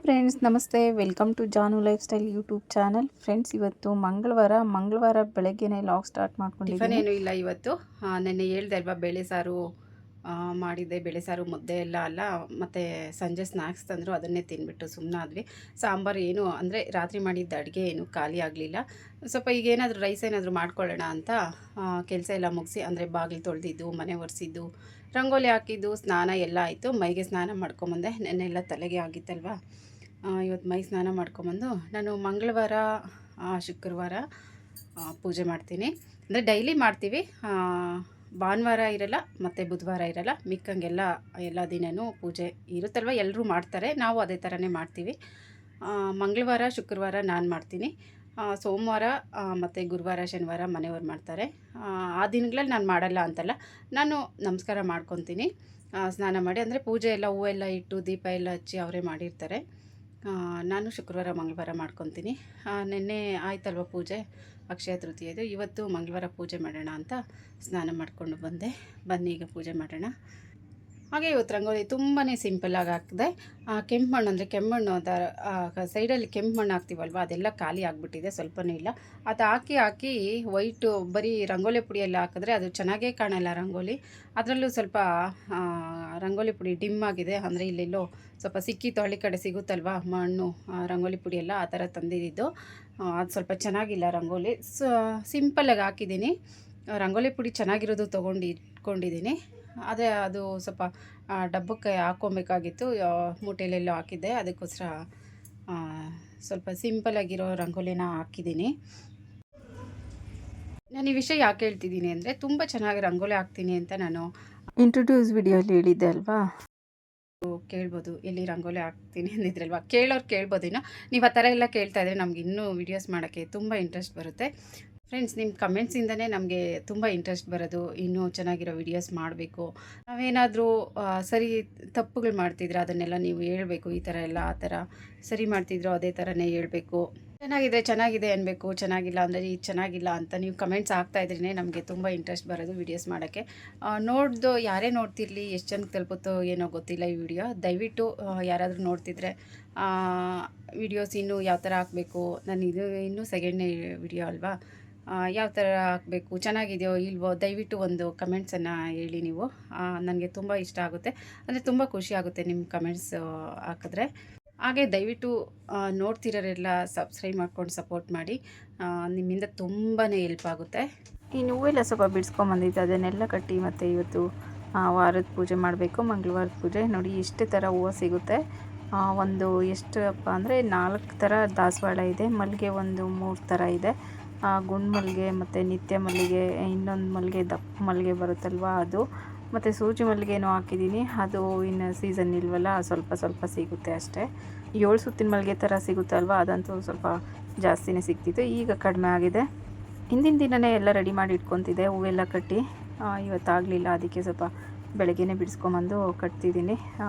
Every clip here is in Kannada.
ಫ್ರೆಂಡ್ಸ್, ನಮಸ್ತೆ. Welcome to Janu life style YouTube channel. Friends, ಇವತ್ತು ಮಂಗಳವಾರ ಬೆಳಗ್ಗೆನೇ ಲಾಗ್ ಸ್ಟಾರ್ಟ್ ಟಿಫನ್ ಮಾಡ್ಕೊಂಡಿದ್ದೀನಿ. ಏನೂ ಇಲ್ಲ ಇವತ್ತು. ನೆನ್ನೆ ಹೇಳ್ದೆ ಅಲ್ವಾ, ಬೇಳೆ ಸಾರು ಮಾಡಿದ್ದೆ. ಬೇಳೆ ಸಾರು ಮುದ್ದೆ ಎಲ್ಲ ಅಲ್ಲ, ಮತ್ತು ಸಂಜೆ ಸ್ನ್ಯಾಕ್ಸ್ ತಂದರು, ಅದನ್ನೇ ತಿಂದ್ಬಿಟ್ಟು ಸುಮ್ಮನಾದ್ವಿ. ಸಾಂಬಾರು ಏನು ಅಂದರೆ ರಾತ್ರಿ ಮಾಡಿದ್ದ ಅಡುಗೆ ಏನು ಖಾಲಿ ಆಗಲಿಲ್ಲ. ಸ್ವಲ್ಪ ಈಗ ಏನಾದರೂ ರೈಸ್ ಏನಾದರೂ ಮಾಡ್ಕೊಳ್ಳೋಣ ಅಂತ ಕೆಲಸ ಎಲ್ಲ ಮುಗಿಸಿ, ಅಂದರೆ ಬಾಗಿಲು ತೊಳೆದಿದ್ದು, ಮನೆ ಒರೆಸಿದ್ದು, ರಂಗೋಲಿ ಹಾಕಿದ್ದು, ಸ್ನಾನ ಎಲ್ಲ ಆಯಿತು. ಮೈಗೆ ಸ್ನಾನ ಮಾಡ್ಕೊಂಬಂದೆ. ನೆನ್ನೆಲ್ಲ ತಲೆಗೆ ಆಗಿತ್ತಲ್ವ. ಇವತ್ತು ಮೈ ಸ್ನಾನ ಮಾಡ್ಕೊಂಬಂದು ನಾನು ಮಂಗಳವಾರ ಶುಕ್ರವಾರ ಪೂಜೆ ಮಾಡ್ತೀನಿ. ಅಂದರೆ ಡೈಲಿ ಮಾಡ್ತೀವಿ, ಭಾನುವಾರ ಇರಲ್ಲ ಮತ್ತು ಬುಧವಾರ ಇರಲ್ಲ. ಮಿಕ್ಕಂಗೆಲ್ಲ ಎಲ್ಲ ದಿನವೂ ಪೂಜೆ ಇರುತ್ತಲ್ವ, ಎಲ್ಲರೂ ಮಾಡ್ತಾರೆ. ನಾವು ಅದೇ ಥರನೇ ಮಾಡ್ತೀವಿ. ಮಂಗಳವಾರ ಶುಕ್ರವಾರ ನಾನು ಮಾಡ್ತೀನಿ. ಸೋಮವಾರ ಮತ್ತು ಗುರುವಾರ ಶನಿವಾರ ಮನೆಯವ್ರು ಮಾಡ್ತಾರೆ. ಆ ದಿನಗಳಲ್ಲಿ ನಾನು ಮಾಡಲ್ಲ ಅಂತಲ್ಲ, ನಾನು ನಮಸ್ಕಾರ ಮಾಡ್ಕೊತೀನಿ ಸ್ನಾನ ಮಾಡಿ. ಅಂದರೆ ಪೂಜೆ ಎಲ್ಲ ಹೂವೆಲ್ಲ ಇಟ್ಟು ದೀಪ ಎಲ್ಲ ಹಚ್ಚಿ ಅವರೇ ಮಾಡಿರ್ತಾರೆ. ನಾನು ಶುಕ್ರವಾರ ಮಂಗಳವಾರ ಮಾಡ್ಕೊತೀನಿ. ನಿನ್ನೆ ಆಯ್ತಲ್ವ ಪೂಜೆ, ಅಕ್ಷಯ ತೃತೀಯದು. ಇವತ್ತು ಮಂಗಳವಾರ ಪೂಜೆ ಮಾಡೋಣ ಅಂತ ಸ್ನಾನ ಮಾಡಿಕೊಂಡು ಬಂದೆ. ಬನ್ನಿ ಈಗ ಪೂಜೆ ಮಾಡೋಣ. ಹಾಗೆ ಇವತ್ತು ರಂಗೋಲಿ ತುಂಬಾ ಸಿಂಪಲ್ಲಾಗಿ ಹಾಕಿದೆ. ಕೆಂಪು ಮಣ್ಣು, ಅಂದರೆ ಕೆಂಪು ಮಣ್ಣು ಅಂತ ಸೈಡಲ್ಲಿ ಕೆಂಪು ಮಣ್ಣು ಹಾಕ್ತೀವಲ್ವ, ಅದೆಲ್ಲ ಖಾಲಿ ಆಗಿಬಿಟ್ಟಿದೆ, ಸ್ವಲ್ಪನೂ ಇಲ್ಲ. ಅದು ಹಾಕಿ ವೈಟು ಬರೀ ರಂಗೋಲಿ ಪುಡಿಯೆಲ್ಲ ಹಾಕಿದ್ರೆ ಅದು ಚೆನ್ನಾಗೇ ಕಾಣಲ್ಲ ರಂಗೋಲಿ. ಅದರಲ್ಲೂ ಸ್ವಲ್ಪ ರಂಗೋಲಿ ಪುಡಿ ಡಿಮ್ ಆಗಿದೆ. ಅಂದರೆ ಇಲ್ಲೆಲ್ಲೋ ಸ್ವಲ್ಪ ಸಿಕ್ಕಿತ್ತು, ಹಳ್ಳಿ ಕಡೆ ಸಿಗುತ್ತಲ್ವ ಮಣ್ಣು ರಂಗೋಲಿ ಪುಡಿ ಎಲ್ಲ, ಆ ಥರ ತಂದಿದ್ದು. ಅದು ಸ್ವಲ್ಪ ಚೆನ್ನಾಗಿಲ್ಲ ರಂಗೋಲಿ. ಸಿಂಪಲ್ಲಾಗಿ ಹಾಕಿದ್ದೀನಿ. ರಂಗೋಲಿ ಪುಡಿ ಚೆನ್ನಾಗಿರೋದು ಇಟ್ಕೊಂಡಿದ್ದೀನಿ. ಅದೇ ಅದು ಸ್ವಲ್ಪ ಡಬ್ಬಕ್ಕೆ ಹಾಕ್ಕೊಬೇಕಾಗಿತ್ತು, ಮೂಟೆಯಲ್ಲೆಲ್ಲೋ ಹಾಕಿದ್ದೆ. ಅದಕ್ಕೋಸ್ಕರ ಸ್ವಲ್ಪ ಸಿಂಪಲ್ಲಾಗಿರೋ ರಂಗೋಲಿನ ಹಾಕಿದ್ದೀನಿ. ನಾನು ಈ ವಿಷಯ ಯಾಕೆ ಹೇಳ್ತಿದ್ದೀನಿ ಅಂದರೆ, ತುಂಬ ಚೆನ್ನಾಗಿ ರಂಗೋಲಿ ಹಾಕ್ತೀನಿ ಅಂತ ನಾನು ಇಂಟ್ರೊಡ್ಯೂಸ್ ವಿಡಿಯೋಲಿ ಹೇಳಿದ್ದೆ ಅಲ್ವಾ. ಕೇಳ್ಬೋದು, ಎಲ್ಲಿ ರಂಗೋಲಿ ಹಾಕ್ತೀನಿ ಅಂದಿದ್ರಲ್ವ. ಕೇಳೋರು ಕೇಳ್ಬೋದೇನೋ. ನೀವು ಆ ಥರ ಎಲ್ಲ ಕೇಳ್ತಾ ಇದ್ದರೆ ನಮ್ಗೆ ಇನ್ನೂ ವೀಡಿಯೋಸ್ ಮಾಡೋಕ್ಕೆ ತುಂಬ ಇಂಟ್ರೆಸ್ಟ್ ಬರುತ್ತೆ. ಫ್ರೆಂಡ್ಸ್, ನಿಮ್ಮ ಕಮೆಂಟ್ಸಿಂದನೇ ನಮಗೆ ತುಂಬ ಇಂಟ್ರೆಸ್ಟ್ ಬರೋದು, ಇನ್ನೂ ಚೆನ್ನಾಗಿರೋ ವೀಡಿಯೋಸ್ ಮಾಡಬೇಕು. ನಾವೇನಾದರೂ ಸರಿ ತಪ್ಪುಗಳು ಮಾಡ್ತಿದ್ರೆ ಅದನ್ನೆಲ್ಲ ನೀವು ಹೇಳ್ಬೇಕು. ಈ ಥರ ಎಲ್ಲ ಆ ಥರ ಸರಿ ಮಾಡ್ತಿದ್ರು ಅದೇ ಥರನೇ ಹೇಳ್ಬೇಕು. ಚೆನ್ನಾಗಿದೆ ಅನ್ಬೇಕು, ಚೆನ್ನಾಗಿಲ್ಲ ಅಂದರೆ ಇದು ಚೆನ್ನಾಗಿಲ್ಲ ಅಂತ ನೀವು ಕಮೆಂಟ್ಸ್ ಹಾಕ್ತಾಯಿದ್ರೇ ನಮಗೆ ತುಂಬ ಇಂಟ್ರೆಸ್ಟ್ ಬರೋದು ವೀಡಿಯೋಸ್ ಮಾಡೋಕ್ಕೆ. ಯಾರೇ ನೋಡ್ತಿರಲಿ, ಎಷ್ಟು ಜನಕ್ಕೆ ತಲುಪುತ್ತೋ ಏನೋ ಗೊತ್ತಿಲ್ಲ ಈ ವಿಡಿಯೋ. ದಯವಿಟ್ಟು ಯಾರಾದರೂ ನೋಡ್ತಿದ್ರೆ ವಿಡಿಯೋಸ್ ಇನ್ನೂ ಯಾವ ಥರ ಹಾಕಬೇಕು, ನಾನು ಇದು ಇನ್ನೂ ಸೆಕೆಂಡ್ನೇ ವಿಡಿಯೋ ಅಲ್ವಾ, ಯಾವ ಥರ ಹಾಕಬೇಕು, ಚೆನ್ನಾಗಿದೆಯೋ ಇಲ್ವೋ, ದಯವಿಟ್ಟು ಒಂದು ಕಮೆಂಟ್ಸನ್ನು ಹೇಳಿ ನೀವು. ನನಗೆ ತುಂಬ ಇಷ್ಟ ಆಗುತ್ತೆ, ಅಂದರೆ ತುಂಬ ಖುಷಿ ಆಗುತ್ತೆ ನಿಮ್ಮ ಕಮೆಂಟ್ಸ್ ಹಾಕಿದ್ರೆ. ಹಾಗೆ ದಯವಿಟ್ಟು ನೋಡ್ತಿರೋರೆಲ್ಲ ಸಬ್ಸ್ಕ್ರೈಬ್ ಮಾಡ್ಕೊಂಡು ಸಪೋರ್ಟ್ ಮಾಡಿ. ನಿಮ್ಮಿಂದ ತುಂಬಾ ಹೆಲ್ಪ್ ಆಗುತ್ತೆ. ಈ ಹೂವೆಲ್ಲ ಸ್ವಲ್ಪ ಬಿಡಿಸ್ಕೊಂಬಂದಿದ್ದೆ, ಅದನ್ನೆಲ್ಲ ಕಟ್ಟಿ ಮತ್ತು ಇವತ್ತು ವಾರದ ಪೂಜೆ ಮಾಡಬೇಕು. ಮಂಗಳವಾರದ ಪೂಜೆ ನೋಡಿ, ಎಷ್ಟು ಥರ ಹೂವು ಸಿಗುತ್ತೆ. ಒಂದು ಎಷ್ಟಪ್ಪ ಅಂದರೆ 4 ಥರ ದಾಸವಾಳ ಇದೆ. ಮಲ್ಲಿಗೆ ಒಂದು 3 ಥರ ಇದೆ. ಗುಂಡು ಮಲ್ಲಿಗೆ ಮತ್ತು ನಿತ್ಯ ಮಲ್ಲಿಗೆ, ಇನ್ನೊಂದು ಮಲ್ಲಿಗೆ ದಪ್ಪ ಮಲ್ಲಿಗೆ ಬರುತ್ತಲ್ವ ಅದು, ಮತ್ತು ಸೂಜಿ ಮಲ್ಲಿಗೆನೂ ಹಾಕಿದ್ದೀನಿ. ಅದು ಇನ್ನು ಸೀಸನ್ ಇಲ್ವಲ್ಲ, ಸ್ವಲ್ಪ ಸಿಗುತ್ತೆ ಅಷ್ಟೇ. 7 ಸುತ್ತಿನ ಮಲ್ಲಿಗೆ ಥರ ಸಿಗುತ್ತಲ್ವ, ಅದಂತೂ ಸ್ವಲ್ಪ ಜಾಸ್ತಿನೇ ಸಿಗ್ತಿತ್ತು, ಈಗ ಕಡಿಮೆ ಆಗಿದೆ. ಹಿಂದಿನ ದಿನವೇ ಎಲ್ಲ ರೆಡಿ ಮಾಡಿ ಇಟ್ಕೊತಿದ್ದೆ, ಹೂವೆಲ್ಲ ಕಟ್ಟಿ. ಇವತ್ತಾಗಲಿಲ್ಲ, ಅದಕ್ಕೆ ಸ್ವಲ್ಪ ಬೆಳಗ್ಗೆನೇ ಬಿಡಿಸ್ಕೊಂಬಂದು ಕಟ್ತಿದ್ದೀನಿ.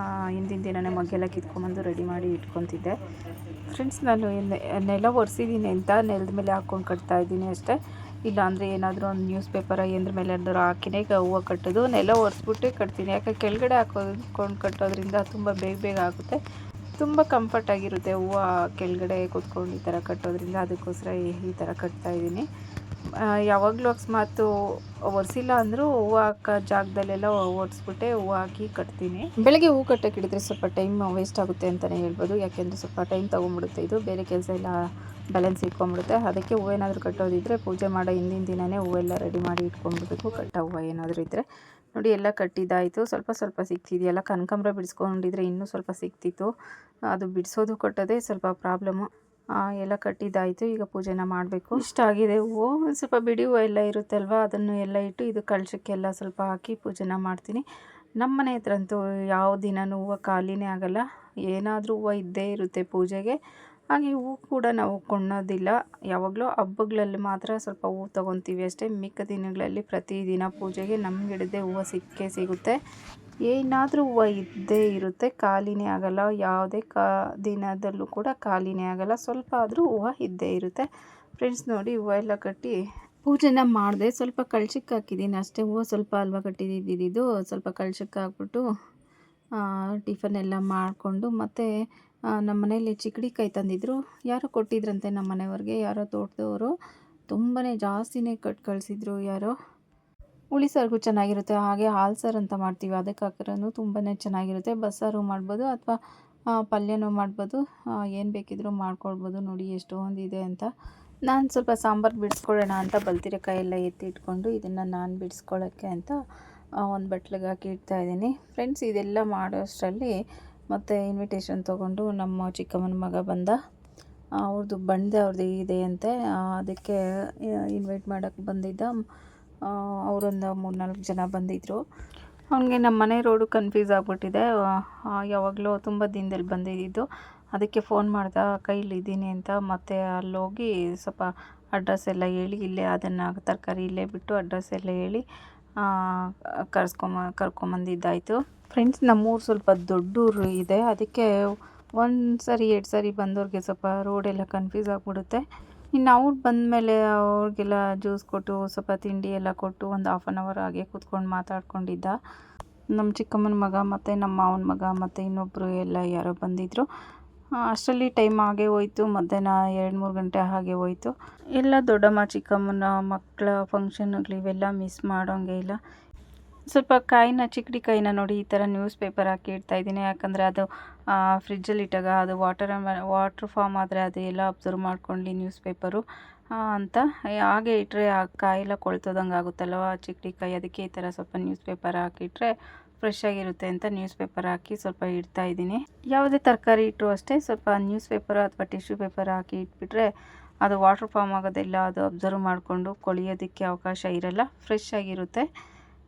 ಹಿಂದಿನ ದಿನವೇ ಮಗ್ಗೆಲ್ಲ ಕಿತ್ಕೊಂಬಂದು ರೆಡಿ ಮಾಡಿ ಇಟ್ಕೊತಿದ್ದೆ. ಫ್ರೆಂಡ್ಸ್, ನಾನು ನೆಲ ಒರೆಸಿದ್ದೀನಿ ಅಂತ ನೆಲದ ಮೇಲೆ ಹಾಕ್ಕೊಂಡು ಕಟ್ತಾಯಿದ್ದೀನಿ ಅಷ್ಟೇ. ಇಲ್ಲಾಂದರೆ ಏನಾದರೂ ಒಂದು ನ್ಯೂಸ್ ಪೇಪರ ಎಂದ್ರ ಮೇಲೆ ಏನಾದರೂ ಹಾಕಿನೇ ಹೂವು ಕಟ್ಟೋದು. ನೆಲ ಒರೆಸ್ಬಿಟ್ಟೆ ಕಟ್ತೀನಿ, ಯಾಕೆ ಕೆಳಗಡೆ ಹಾಕೊಂಡು ಕಟ್ಟೋದ್ರಿಂದ ತುಂಬ ಬೇಗ ಆಗುತ್ತೆ, ತುಂಬ ಕಂಫರ್ಟಾಗಿರುತ್ತೆ ಹೂವು ಕೆಳಗಡೆ ಕೂತ್ಕೊಂಡು ಈ ಥರ ಕಟ್ಟೋದ್ರಿಂದ. ಅದಕ್ಕೋಸ್ಕರ ಈ ಥರ ಕಟ್ತಾಯಿದ್ದೀನಿ. ಯಾವಾಗಲೂ ಅಕಸ್ಮಾತ್ ಒರೆಸಿಲ್ಲ ಅಂದರೂ ಹೂವು ಹಾಕೋ ಜಾಗದಲ್ಲೆಲ್ಲ ಒರೆಸ್ಬಿಟ್ಟೆ ಹೂವು ಹಾಕಿ ಕಟ್ತೀನಿ. ಬೆಳಗ್ಗೆ ಹೂವು ಕಟ್ಟೋಕೆ ಹಿಡಿದ್ರೆ ಸ್ವಲ್ಪ ಟೈಮ್ ವೇಸ್ಟ್ ಆಗುತ್ತೆ ಅಂತಲೇ ಹೇಳ್ಬೋದು, ಯಾಕೆಂದರೆ ಸ್ವಲ್ಪ ಟೈಮ್ ತೊಗೊಂಬಿಡುತ್ತೆ. ಇದು ಬೇರೆ ಕೆಲಸ ಎಲ್ಲ ಬ್ಯಾಲೆನ್ಸ್ ಇಟ್ಕೊಂಡ್ಬಿಡುತ್ತೆ. ಅದಕ್ಕೆ ಹೂವೇನಾದರೂ ಕಟ್ಟೋದಿದ್ದರೆ ಪೂಜೆ ಮಾಡೋ ಹಿಂದಿನ ದಿನವೇ ಹೂವೆಲ್ಲ ರೆಡಿ ಮಾಡಿ ಇಟ್ಕೊಂಡ್ಬಿಡ್ಬೇಕು. ಕಟ್ಟೋ ಹೂವು ಏನಾದರೂ ಇದ್ದರೆ ನೋಡಿ, ಎಲ್ಲ ಕಟ್ಟಿದ್ದಾಯಿತು. ಸ್ವಲ್ಪ ಸಿಗ್ತಿದೆಯಲ್ಲ, ಕನಕಾಂಬರ ಬಿಡಿಸ್ಕೊಂಡಿದ್ರೆ ಇನ್ನೂ ಸ್ವಲ್ಪ ಸಿಗ್ತಿತ್ತು. ಅದು ಬಿಡಿಸೋದು ಕಟ್ಟೋದೇ ಸ್ವಲ್ಪ ಪ್ರಾಬ್ಲಮ್ಮು. ಎಲ್ಲ ಕಟ್ಟಿದ್ದಾಯಿತು, ಈಗ ಪೂಜೆನ ಮಾಡಬೇಕು. ಇಷ್ಟ ಆಗಿದೆ ಹೂವು. ಸ್ವಲ್ಪ ಬಿಡಿ ಹೂವು ಎಲ್ಲ ಇರುತ್ತಲ್ವ, ಅದನ್ನು ಎಲ್ಲ ಇಟ್ಟು ಇದು ಕಳಶಕ್ಕೆಲ್ಲ ಸ್ವಲ್ಪ ಹಾಕಿ ಪೂಜೆನ ಮಾಡ್ತೀನಿ. ನಮ್ಮ ಮನೆ ಹತ್ರ ಅಂತೂ ಯಾವ ದಿನವೂ ಹೂವು ಖಾಲಿನೇ ಆಗೋಲ್ಲ, ಏನಾದರೂ ಹೂವು ಇದ್ದೇ ಇರುತ್ತೆ ಪೂಜೆಗೆ. ಹಾಗೆ ಹೂವು ಕೂಡ ನಾವು ಕೊಳ್ಳೋದಿಲ್ಲ, ಯಾವಾಗಲೂ ಹಬ್ಬಗಳಲ್ಲಿ ಮಾತ್ರ ಸ್ವಲ್ಪ ಹೂವು ತೊಗೊತೀವಿ ಅಷ್ಟೇ. ಮಿಕ್ಕ ದಿನಗಳಲ್ಲಿ ಪ್ರತಿದಿನ ಪೂಜೆಗೆ ನಮ್ಮ ಗಿಡದೇ ಹೂವು ಸಿಗುತ್ತೆ. ಏನಾದರೂ ಹೂವು ಇದ್ದೇ ಇರುತ್ತೆ, ಖಾಲಿನೇ ಆಗೋಲ್ಲ. ಯಾವುದೇ ದಿನದಲ್ಲೂ ಕೂಡ ಖಾಲಿನೇ ಆಗೋಲ್ಲ, ಸ್ವಲ್ಪ ಆದರೂ ಹೂವು ಇದ್ದೇ ಇರುತ್ತೆ. ಫ್ರೆಂಡ್ಸ್ ನೋಡಿ, ಹೂವು ಎಲ್ಲ ಕಟ್ಟಿ ಪೂಜೆನ ಮಾಡಿದೆ. ಸ್ವಲ್ಪ ಕಳಶಕ್ಕೆ ಹಾಕಿದ್ದೀನಿ ಅಷ್ಟೇ. ಹೂವು ಸ್ವಲ್ಪ ಅಲ್ವಾ ಕಟ್ಟಿದ್ದಿದ್ದು, ಸ್ವಲ್ಪ ಕಳಶಕ್ಕೆ ಹಾಕ್ಬಿಟ್ಟು ಟಿಫನ್ ಎಲ್ಲ ಮಾಡಿಕೊಂಡು, ಮತ್ತು ನಮ್ಮ ಮನೇಲಿ ಚಿಕ್ಕಡಿಕಾಯಿ ತಂದಿದ್ರು, ಯಾರೋ ಕೊಟ್ಟಿದ್ರಂತೆ ನಮ್ಮ ಮನೆಯವ್ರಿಗೆ, ಯಾರೋ ತೋಟದವರು ತುಂಬಾ ಜಾಸ್ತಿನೇ ಕಟ್ ಕಳಿಸಿದ್ರು ಯಾರೋ. ಹುಳಿ ಸಾರಿಗೂ ಚೆನ್ನಾಗಿರುತ್ತೆ, ಹಾಗೆ ಹಾಲು ಸಾರು ಅಂತ ಮಾಡ್ತೀವಿ ಅದಕ್ಕೆ ಹಾಕಿದ್ರೂ ತುಂಬಾ ಚೆನ್ನಾಗಿರುತ್ತೆ. ಬಸ್ಸಾರು ಮಾಡ್ಬೋದು ಅಥವಾ ಪಲ್ಯನೂ ಮಾಡ್ಬೋದು, ಏನು ಬೇಕಿದ್ರೂ ಮಾಡ್ಕೊಳ್ಬೋದು. ನೋಡಿ ಎಷ್ಟೊಂದಿದೆ ಅಂತ. ನಾನು ಸ್ವಲ್ಪ ಸಾಂಬಾರು ಬಿಡಿಸ್ಕೊಳ್ಳೋಣ ಅಂತ ಬಲ್ತಿರೆಕಾಯಿ ಎಲ್ಲ ಎತ್ತಿಟ್ಕೊಂಡು ಇದನ್ನು ನಾನು ಬಿಡಿಸ್ಕೊಳ್ಳೋಕ್ಕೆ ಅಂತ ಒಂದು ಬಟ್ಲಿಗೆ ಹಾಕಿ ಇಡ್ತಾಯಿದ್ದೀನಿ. ಫ್ರೆಂಡ್ಸ್, ಇದೆಲ್ಲ ಮಾಡೋ ಅಷ್ಟರಲ್ಲಿ ಮತ್ತು ಇನ್ವಿಟೇಷನ್ ತೊಗೊಂಡು ನಮ್ಮ ಚಿಕ್ಕಮ್ಮನ ಮಗ ಬಂದ. ಅವ್ರದ್ದು ಅವ್ರದ್ದು ಇದೆ ಅಂತೆ, ಅದಕ್ಕೆ ಇನ್ವೈಟ್ ಮಾಡೋಕ್ಕೆ ಬಂದಿದ್ದ. ಅವರೊಂದು 3-4 ಜನ ಬಂದಿದ್ದರು. ಅವನಿಗೆ ನಮ್ಮ ಮನೆ ರೋಡು ಕನ್ಫ್ಯೂಸ್ ಆಗಿಬಿಟ್ಟಿದೆ. ಯಾವಾಗಲೂ ತುಂಬ ದಿನದಲ್ಲಿ ಬಂದಿದ್ದು, ಅದಕ್ಕೆ ಫೋನ್ ಮಾಡ್ದೆ ಕೈಲಿದ್ದೀನಿ ಅಂತ. ಮತ್ತು ಅಲ್ಲೋಗಿ ಸ್ವಲ್ಪ ಅಡ್ರೆಸ್ ಎಲ್ಲ ಹೇಳಿ, ಇಲ್ಲೇ ಅದನ್ನು ತರಕಾರಿ ಇಲ್ಲೇ ಬಿಟ್ಟು ಅಡ್ರೆಸ್ ಎಲ್ಲ ಹೇಳಿ ಕರ್ಕೊಂಬಂದಿದ್ದಾಯಿತು. ಫ್ರೆಂಡ್ಸ್, ನಮ್ಮೂರು ಸ್ವಲ್ಪ ದೊಡ್ಡೂರು ಇದೆ, ಅದಕ್ಕೆ 1 ಸರಿ 2 ಸರಿ ಬಂದವ್ರಿಗೆ ಸ್ವಲ್ಪ ರೋಡೆಲ್ಲ ಕನ್ಫ್ಯೂಸ್ ಆಗಿಬಿಡುತ್ತೆ. ಇನ್ನು ಅವ್ರು ಬಂದಮೇಲೆ ಅವ್ರಿಗೆಲ್ಲ ಜ್ಯೂಸ್ ಕೊಟ್ಟು ಸ್ವಲ್ಪ ತಿಂಡಿ ಎಲ್ಲ ಕೊಟ್ಟು ಒಂದು 1/2 hour ಹಾಗೆ ಕೂತ್ಕೊಂಡು ಮಾತಾಡ್ಕೊಂಡಿದ್ದ. ನಮ್ಮ ಚಿಕ್ಕಮ್ಮನ ಮಗ ಮತ್ತು ನಮ್ಮ ಮಾವನ ಮಗ ಮತ್ತು ಇನ್ನೊಬ್ಬರು ಎಲ್ಲ ಯಾರೋ ಬಂದಿದ್ದರು. ಅಷ್ಟರಲ್ಲಿ ಟೈಮ್ ಹಾಗೆ ಹೋಯ್ತು, ಮಧ್ಯಾಹ್ನ 2-3 ಗಂಟೆ ಹಾಗೆ ಹೋಯ್ತು. ಎಲ್ಲ ದೊಡ್ಡಮ್ಮ ಚಿಕ್ಕಮ್ಮನ ಮಕ್ಕಳ ಫಂಕ್ಷನ್ಗಳು ಇವೆಲ್ಲ ಮಿಸ್ ಮಾಡೋಂಗೆ ಇಲ್ಲ. ಸ್ವಲ್ಪ ಚಿಕ್ಕಡಿ ಕಾಯಿನ ನೋಡಿ ಈ ಥರ ನ್ಯೂಸ್ ಪೇಪರ್ ಹಾಕಿ ಇಡ್ತಾಯಿದ್ದೀನಿ, ಯಾಕಂದರೆ ಅದು ಫ್ರಿಜ್ಜಲ್ಲಿ ಇಟ್ಟಾಗ ಅದು ವಾಟ್ರ್ ಫಾರ್ಮ್ ಆದರೆ ಅದು ಎಲ್ಲ ಅಬ್ಸರ್ವ್ ಮಾಡ್ಕೊಳ್ಳಿ ನ್ಯೂಸ್ ಪೇಪರು ಅಂತ. ಹಾಗೆ ಇಟ್ಟರೆ ಆ ಕಾಯೆಲ್ಲ ಕೊಳ್ತೋದಂಗೆ ಆಗುತ್ತಲ್ವ ಚಿಕ್ಕಡಿ ಕಾಯಿ, ಅದಕ್ಕೆ ಈ ಥರ ಸ್ವಲ್ಪ ನ್ಯೂಸ್ ಪೇಪರ್ ಹಾಕಿಟ್ರೆ ಫ್ರೆಶ್ ಆಗಿರುತ್ತೆ ಅಂತ ನ್ಯೂಸ್ ಪೇಪರ್ ಹಾಕಿ ಸ್ವಲ್ಪ ಇಡ್ತಾಯಿದ್ದೀನಿ. ಯಾವುದೇ ತರಕಾರಿ ಇಟ್ಟರು ಅಷ್ಟೇ ಸ್ವಲ್ಪ ನ್ಯೂಸ್ ಪೇಪರ್ ಅಥವಾ ಟಿಶ್ಯೂ ಪೇಪರ್ ಹಾಕಿ ಇಟ್ಬಿಟ್ರೆ ಅದು ವಾಟ್ರ್ ಫಾರ್ಮ್ ಆಗೋದಿಲ್ಲ, ಅದು ಅಬ್ಸರ್ವ್ ಮಾಡಿಕೊಂಡು ಕೊಳೆಯೋದಕ್ಕೆ ಅವಕಾಶ ಇರಲ್ಲ, ಫ್ರೆಶ್ ಆಗಿರುತ್ತೆ.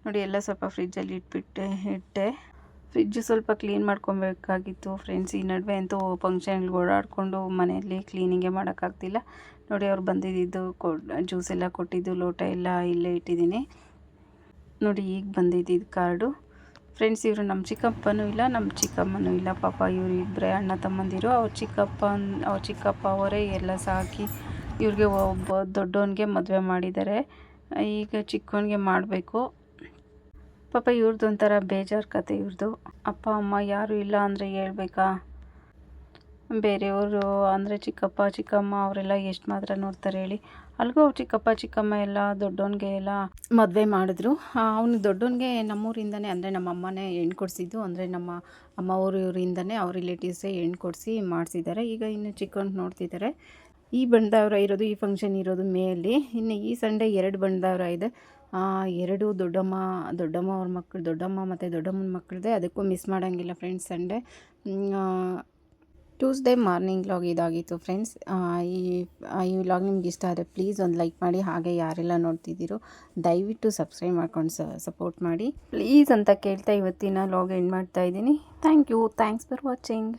ನೋಡಿ ಎಲ್ಲ ಸ್ವಲ್ಪ ಫ್ರಿಜ್ಜಲ್ಲಿ ಇಟ್ಟೆ. ಫ್ರಿಜ್ಜು ಸ್ವಲ್ಪ ಕ್ಲೀನ್ ಮಾಡ್ಕೊಬೇಕಾಗಿತ್ತು ಫ್ರೆಂಡ್ಸ್. ಈ ನಡುವೆ ಅಂತೂ ಫಂಕ್ಷನ್ಗೆ ಓಡಾಡಿಕೊಂಡು ಮನೆಯಲ್ಲಿ ಕ್ಲೀನಿಂಗೇ ಮಾಡೋಕ್ಕಾಗ್ತಿಲ್ಲ. ನೋಡಿ ಅವ್ರು ಬಂದಿದ್ದು ಜ್ಯೂಸ್ ಎಲ್ಲ ಕೊಟ್ಟಿದ್ದು ಲೋಟ ಎಲ್ಲ ಇಲ್ಲೇ ಇಟ್ಟಿದ್ದೀನಿ. ನೋಡಿ ಈಗ ಬಂದಿದ್ದು ಕಾರ್ಡು. ಫ್ರೆಂಡ್ಸ್, ಇವರು ನಮ್ಮ ಚಿಕ್ಕಪ್ಪನೂ ಇಲ್ಲ, ನಮ್ಮ ಚಿಕ್ಕಮ್ಮನೂ ಇಲ್ಲ, ಪಾಪ ಇವರು ಇಬ್ಬರೇ ಅಣ್ಣ ತಮ್ಮಂದಿರು. ಅವ್ರ ಚಿಕ್ಕಪ್ಪ ಅವರೇ ಎಲ್ಲ ಸಾಕಿ ಇವ್ರಿಗೆ ಒಬ್ಬ ದೊಡ್ಡವನಿಗೆ ಮದುವೆ ಮಾಡಿದ್ದಾರೆ, ಈಗ ಚಿಕ್ಕವನಿಗೆ ಮಾಡಬೇಕು. ಪಾಪ ಇವ್ರದ್ದು ಒಂಥರ ಬೇಜಾರು ಕತೆ. ಇವ್ರದ್ದು ಅಪ್ಪ ಅಮ್ಮ ಯಾರೂ ಇಲ್ಲ ಅಂದರೆ ಹೇಳ್ಬೇಕಾ, ಬೇರೆಯವರು ಅಂದರೆ ಚಿಕ್ಕಪ್ಪ ಚಿಕ್ಕಮ್ಮ ಅವರೆಲ್ಲ ಎಷ್ಟು ಮಾತ್ರ ನೋಡ್ತಾರೆ ಹೇಳಿ. ಅಲ್ಲಿಗೂ ಅವ್ರು ಚಿಕ್ಕಪ್ಪ ಚಿಕ್ಕಮ್ಮ ಎಲ್ಲ ದೊಡ್ಡವನಿಗೆ ಎಲ್ಲ ಮದುವೆ ಮಾಡಿದ್ರು. ಅವ್ನು ದೊಡ್ಡವನಿಗೆ ನಮ್ಮೂರಿಂದನೇ ಅಂದರೆ ನಮ್ಮ ಅಮ್ಮನೇ ಹೆಣ್ಣು ಕೊಡಿಸಿದ್ದು, ಅಂದರೆ ನಮ್ಮ ಅಮ್ಮ ಊರಿಂದನೇ ಅವ್ರ ರಿಲೇಟಿವ್ಸೇ ಹೆಣ್ಣು ಕೊಡಿಸಿ ಮಾಡಿಸಿದ್ದಾರೆ. ಈಗ ಇನ್ನು ಚಿಕ್ಕವನಿಗೆ ನೋಡ್ತಿದ್ದಾರೆ. ಈ ಬಣ್ಣದವ್ರ ಇರೋದು, ಈ ಫಂಕ್ಷನ್ ಇರೋದು ಮೇಯಲ್ಲಿ. ಇನ್ನು ಈ ಸಂಡೇ 2 ಬಣ್ಣದವ್ರ ಇದೆ, 2 ದೊಡ್ಡಮ್ಮ ಅವ್ರ ಮಕ್ಕಳು, ದೊಡ್ಡಮ್ಮ ಮತ್ತು ದೊಡ್ಡಮ್ಮನ ಮಕ್ಕಳದೇ. ಅದಕ್ಕೂ ಮಿಸ್ ಮಾಡೋಂಗಿಲ್ಲ friends Sunday. Tuesday morning vlog ಇದಾಗಿತ್ತು ಫ್ರೆಂಡ್ಸ್. ಈ ವ್ಲಾಗ್ ನಿಮ್ಗೆ ಇಷ್ಟ ಆದರೆ ಪ್ಲೀಸ್ ಒಂದು ಲೈಕ್ ಮಾಡಿ, ಹಾಗೆ ಯಾರೆಲ್ಲ ನೋಡ್ತಿದ್ದೀರೋ ದಯವಿಟ್ಟು ಸಬ್ಸ್ಕ್ರೈಬ್ ಮಾಡ್ಕೊಂಡು ಸಪೋರ್ಟ್ ಮಾಡಿ ಪ್ಲೀಸ್ ಅಂತ ಕೇಳ್ತಾ ಇವತ್ತಿನ ವ್ಲಾಗ್ ಎಂಡ್ ಮಾಡ್ತಾಯಿದ್ದೀನಿ. Thanks for watching.